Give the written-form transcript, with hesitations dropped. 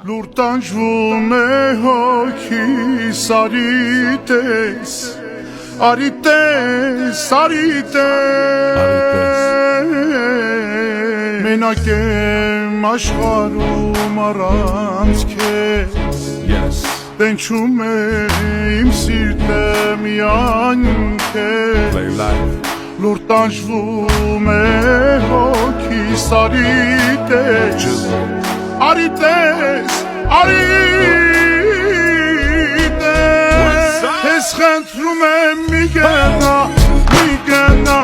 Լուր տանջվում է հոգիս, արի տես, մենակ եմ աշխարհում առանց քեզ, տենչում է իմ սիրտը միայն քեզ, լուր տանջվում է հոգիս, արի տես, քեզ խնդրում եմ մի գնա